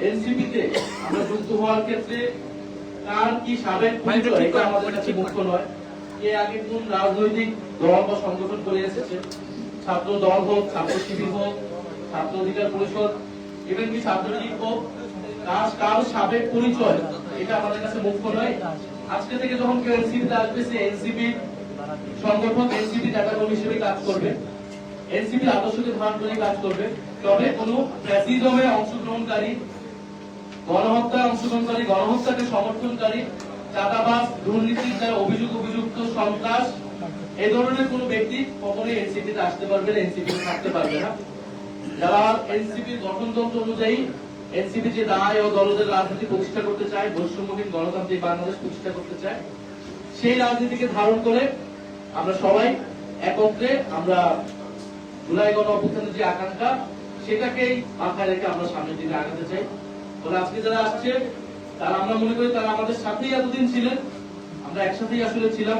NCP তে আমরা যুক্ত হওয়ার ক্ষেত্রে কার কি সাবেক পরিচয় এটা আমাদের কাছে মুখ্য নয়। কে আগে কোন রাজনৈতিক দল বা সংগঠন করে এসেছে, ছাত্র দল হোক, ছাত্র শিবির হোক, ছাত্র অধিকার পরিষদ, ইভেন কি ছাত্রলীগ হোক, কার সাবেক পরিচয় এটা আমাদের কাছে মুখ্য নয়। আজকে থেকে যখন কেউ এনসিপিতে আসবে সে এনসিপি সংগঠন, এনসিপি নেতাকর্মী হিসেবে কাজ করবে, এনসিপি আদর্শকে ধারণ করে কাজ করবে। তবে কোন ফ্যাসিজমে অংশগ্রহণকারী, গণহত্যায় অংশগ্রহণকারী, গণহত্যাকে সমর্থনকারী, চাঁদাবাজ, দুর্নীতির যারা অভিযুক্ত, সন্ত্রাস, এই ধরনের কোন ব্যক্তি কখনোই এনসিপিতে আসতে পারবে না, এনসিপিতে থাকতে পারবে না। যারা এনসিপির গঠনতন্ত্র অনুযায়ী এনসিপি যে দায় ও দলদের রাজনীতি প্রতিষ্ঠা করতে চায়, বৈষম্যহীন গণতান্ত্রিক বাংলাদেশ প্রতিষ্ঠা করতে চায়, সেই রাজনীতিকে ধারণ করে আমরা সবাই একত্রে আমরা জুলাই গণ অভ্যুত্থানের যে আকাঙ্ক্ষা সেটাকেই মাথায় রেখে আমরা সামনের দিকে আগাতে চাই। বলে আজকে যারা আসছে তারা আমরা মনে করি তারা আমাদের সাথেই এতদিন ছিলেন, আমরা একসাথেই আসলে ছিলাম,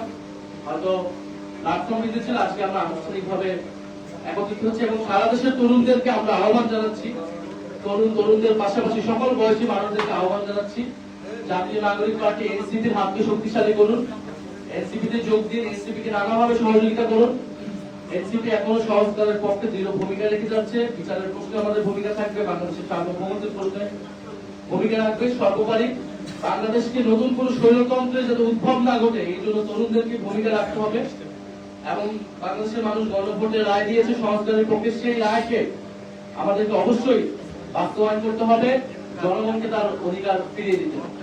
হয়তো প্ল্যাটফর্ম ছিল, আজকে আমরা আনুষ্ঠানিকভাবে একত্রিত হচ্ছে এবং সারা দেশের তরুণদেরকে আমরা আহ্বান জানাচ্ছি, তরুণদের পাশাপাশি সকল বয়সী মানুষদেরকে আহ্বান জানাচ্ছি, জাতীয় নাগরিক পার্টি এনসিপির হাতকে শক্তিশালী করুন, এনসিপিতে যোগ দিন, এনসিপিকে নানাভাবে সহযোগিতা করুন। এনসিপি এখনো সংস্কারের পক্ষে দৃঢ় ভূমিকা রেখে যাচ্ছে, বিচারের প্রশ্নে আমাদের ভূমিকা থাকবে, বাংলাদেশের সার্বভৌমত্বের প্রশ্নে ভূমিকা রাখবে। সর্বোপরি বাংলাদেশকে নতুন কোন স্বৈরতন্ত্রের যাতে উদ্ভব না ঘটে এই জন্য তরুণদেরকে ভূমিকা রাখতে হবে এবং বাংলাদেশের মানুষ গণভোটের রায় দিয়েছে সংস্কারের পক্ষে, সেই রায়কে আমাদেরকে অবশ্যই বাস্তবায়ন করতে হবে, জনগণকে তার অধিকার ফিরিয়ে দিতে হবে।